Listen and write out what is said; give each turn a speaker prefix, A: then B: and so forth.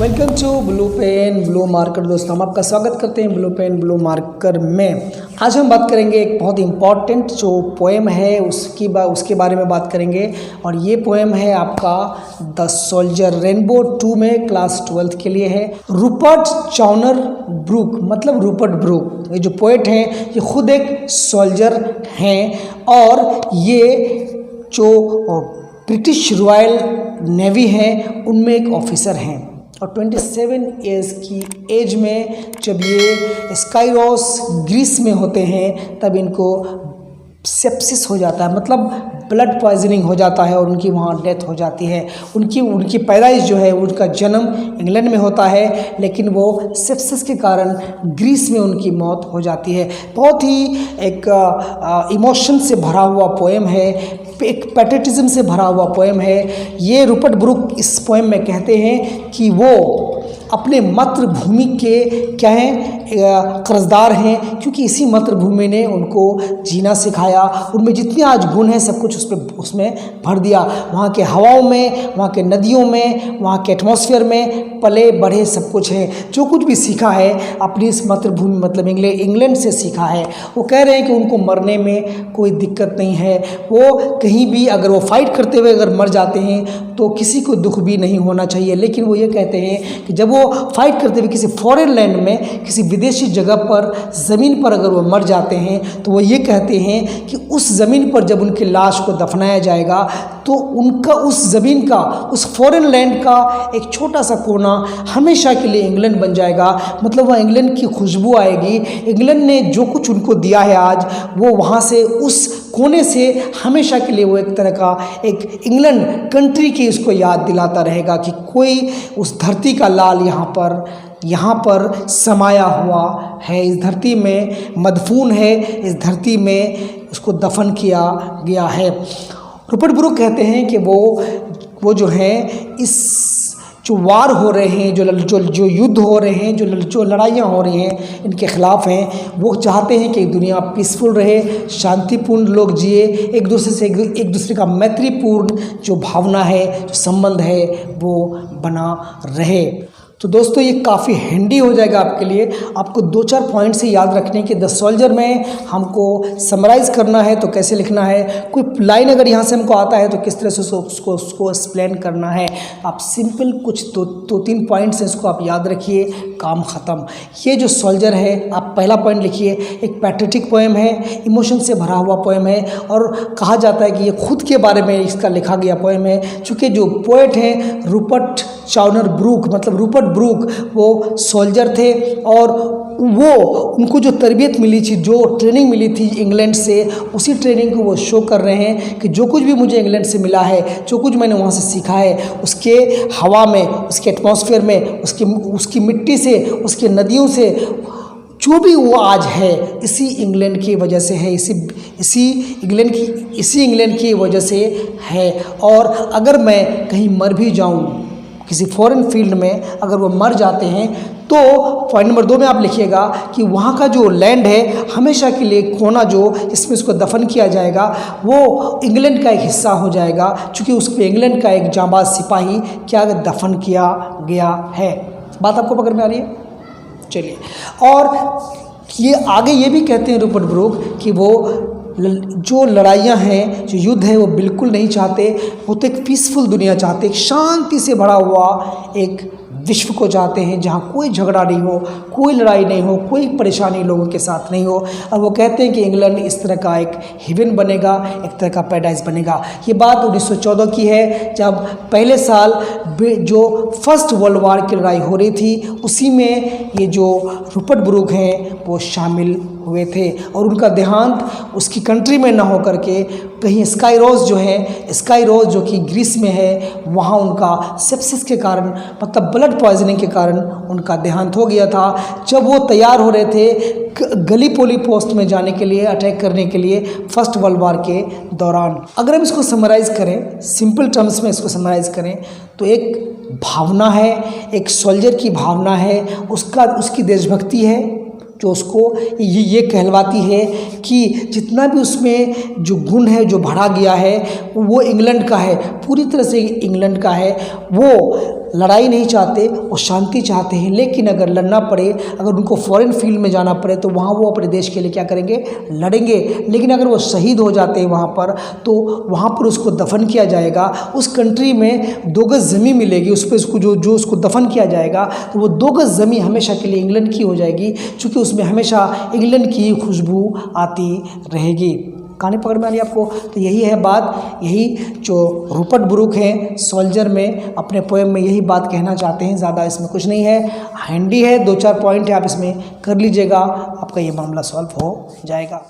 A: Welcome to blue pen blue marker. दोस्तों, हम आपका स्वागत करते हैं ब्लू पेन ब्लू मार्कर में। आज हम बात करेंगे एक बहुत इंपॉर्टेंट जो पोएम है उसके बारे में बात करेंगे। और ये पोएम है आपका द सोल्जर, रेनबो 2 में क्लास 12th के लिए है। रूपर्ट चाउनर ब्रूक, मतलब रूपर्ट ब्रूक, ये जो पोएट हैं ये खुद एक सोल्जर हैं और ये जो ब्रिटिश रॉयल नेवी हैं उनमें एक ऑफिसर हैं। और 27 ईयर्स की एज में जब ये स्काइरोस ग्रीस में होते हैं तब इनको सेप्सिस हो जाता है, मतलब ब्लड पॉइजनिंग हो जाता है और उनकी वहाँ डेथ हो जाती है। उनकी पैदाइश जो है, उनका जन्म इंग्लैंड में होता है, लेकिन वो सेप्सिस के कारण ग्रीस में उनकी मौत हो जाती है। बहुत ही एक इमोशन से भरा हुआ पोएम है, एक पैट्रियटिज्म से भरा हुआ पोएम है। ये रूपर्ट ब्रूक इस पोएम में कहते हैं कि वो अपने मातृभूमि के क्या हैं, कर्जदार हैं, क्योंकि इसी मातृभूमि ने उनको जीना सिखाया। उनमें जितने आज गुण हैं सब कुछ उसमें भर दिया। वहाँ के हवाओं में, वहाँ के नदियों में, वहाँ के एटमॉस्फेयर में पले बढ़े सब कुछ है। जो कुछ भी सीखा है अपनी इस मातृभूमि मतलब इंग्लैंड से सीखा है। वो कह रहे हैं कि उनको मरने में कोई दिक्कत नहीं है। वो कहीं भी अगर वो फाइट करते हुए अगर मर जाते हैं तो किसी को दुख भी नहीं होना चाहिए। लेकिन वो ये कहते हैं कि जब वो फाइट करते हुए किसी फॉरेन लैंड में, किसी विदेशी जगह पर, ज़मीन पर अगर वो मर जाते हैं तो वो ये कहते हैं कि उस ज़मीन पर जब उनकी लाश को दफनाया जाएगा तो उनका उस ज़मीन का, उस फॉरेन लैंड का एक छोटा सा कोना हमेशा के लिए इंग्लैंड बन जाएगा। मतलब वह इंग्लैंड की खुशबू आएगी। इंग्लैंड ने जो कुछ उनको दिया है आज, वो वहाँ से, उस कोने से हमेशा के लिए वो एक तरह का एक इंग्लैंड कंट्री की उसको याद दिलाता रहेगा कि कोई उस धरती का लाल यहाँ पर समाया हुआ है, इस धरती में मदफून है, इस धरती में उसको दफन किया गया है। रूपर्ट ब्रूक कहते हैं कि वो जो है इस जो वार हो रहे हैं, जो युद्ध हो रहे हैं, जो लड़ाइयाँ हो रही हैं, इनके ख़िलाफ़ हैं। वो चाहते हैं कि दुनिया पीसफुल रहे, शांतिपूर्ण लोग जिए, एक दूसरे का मैत्रीपूर्ण जो भावना है, जो संबंध है, वो बना रहे। तो दोस्तों, ये काफ़ी हैंडी हो जाएगा आपके लिए। आपको 2-4 पॉइंट से याद रखने के द सोल्जर में हमको समराइज़ करना है तो कैसे लिखना है, कोई लाइन अगर यहाँ से हमको आता है तो किस तरह से उसको एक्सप्लेन करना है। आप सिंपल कुछ 2-3 पॉइंट्स हैं, इसको आप याद रखिए, काम ख़त्म। ये जो सोल्जर है, आप पहला पॉइंट लिखिए, एक पैट्रियटिक पोएम है, इमोशन से भरा हुआ पोएम है और कहा जाता है कि ये खुद के बारे में इसका लिखा गया पोएम है। चूँकि जो पोएट हैं रूपर्ट चाउनर ब्रूक, मतलब रूपर्ट ब्रूक, वो सोल्जर थे और उनको जो तरबियत मिली थी, जो ट्रेनिंग मिली थी इंग्लैंड से, उसी ट्रेनिंग को वो शो कर रहे हैं कि जो कुछ भी मुझे इंग्लैंड से मिला है, जो कुछ मैंने वहाँ से सीखा है, उसके हवा में, उसके एटमॉस्फेयर में, उसकी मिट्टी से, उसके नदियों से, जो भी वो आज है, इसी इंग्लैंड की वजह से है, इसी इंग्लैंड की वजह से है। और अगर मैं कहीं मर भी जाऊँ किसी फॉरेन फील्ड में, अगर वो मर जाते हैं तो पॉइंट नंबर 2 में आप लिखिएगा कि वहाँ का जो लैंड है, हमेशा के लिए कोना जो जिसमें उसको दफन किया जाएगा, वो इंग्लैंड का एक हिस्सा हो जाएगा, क्योंकि उस पर इंग्लैंड का एक जांबाज सिपाही क्या दफन किया गया है। बात आपको पकड़ में आ रही है? चलिए, और ये आगे ये भी कहते हैं रूपर्ट ब्रूक कि वो जो लड़ाइयाँ हैं, जो युद्ध है, वो बिल्कुल नहीं चाहते। वो तो एक पीसफुल दुनिया चाहते, एक शांति से भरा हुआ एक विश्व को चाहते हैं जहाँ कोई झगड़ा नहीं हो, कोई लड़ाई नहीं हो, कोई परेशानी लोगों के साथ नहीं हो। और वो कहते हैं कि इंग्लैंड इस तरह का एक हेवन बनेगा, एक तरह का पैराडाइज बनेगा। ये बात 1914 की है, जब पहले साल जो फर्स्ट वर्ल्ड वार की लड़ाई हो रही थी, उसी में ये जो रूपर्ट ब्रूक हैं वो शामिल हुए थे। और उनका देहांत उसकी कंट्री में ना हो करके कहीं स्काइरोस जो कि ग्रीस में है, वहाँ उनका सेप्सिस के कारण, मतलब ब्लड पॉइजनिंग के कारण उनका देहांत हो गया था। जब वो तैयार हो रहे थे गलीपोली पोस्ट में जाने के लिए, अटैक करने के लिए फर्स्ट वर्ल्ड वार के दौरान। अगर हम इसको समराइज़ करें, सिंपल टर्म्स में इसको समराइज़ करें तो एक भावना है, एक सोल्जर की भावना है, उसकी देशभक्ति है, जो उसको ये कहलवाती है कि जितना भी उसमें जो गुण है, जो भरा गया है, वो इंग्लैंड का है, पूरी तरह से इंग्लैंड का है। वो लड़ाई नहीं चाहते, वो शांति चाहते हैं, लेकिन अगर लड़ना पड़े, अगर उनको फॉरेन फील्ड में जाना पड़े तो वहाँ वो अपने देश के लिए क्या करेंगे, लड़ेंगे। लेकिन अगर वो शहीद हो जाते हैं वहाँ पर, तो वहाँ पर उसको दफन किया जाएगा। उस कंट्री में 2 गज ज़मीन मिलेगी, उस पर उसको जो उसको दफन किया जाएगा, तो वो 2 गज ज़मीन हमेशा के लिए इंग्लैंड की हो जाएगी, क्योंकि उसमें हमेशा इंग्लैंड की खुशबू आती रहेगी। कहानी पकड़ में आ रही आपको? तो यही है बात, यही जो रूपर्ट ब्रूक हैं सोल्जर में अपने पोएम में यही बात कहना चाहते हैं। ज़्यादा इसमें कुछ नहीं है, हैंडी है, 2-4 पॉइंट है, आप इसमें कर लीजिएगा, आपका ये मामला सॉल्व हो जाएगा।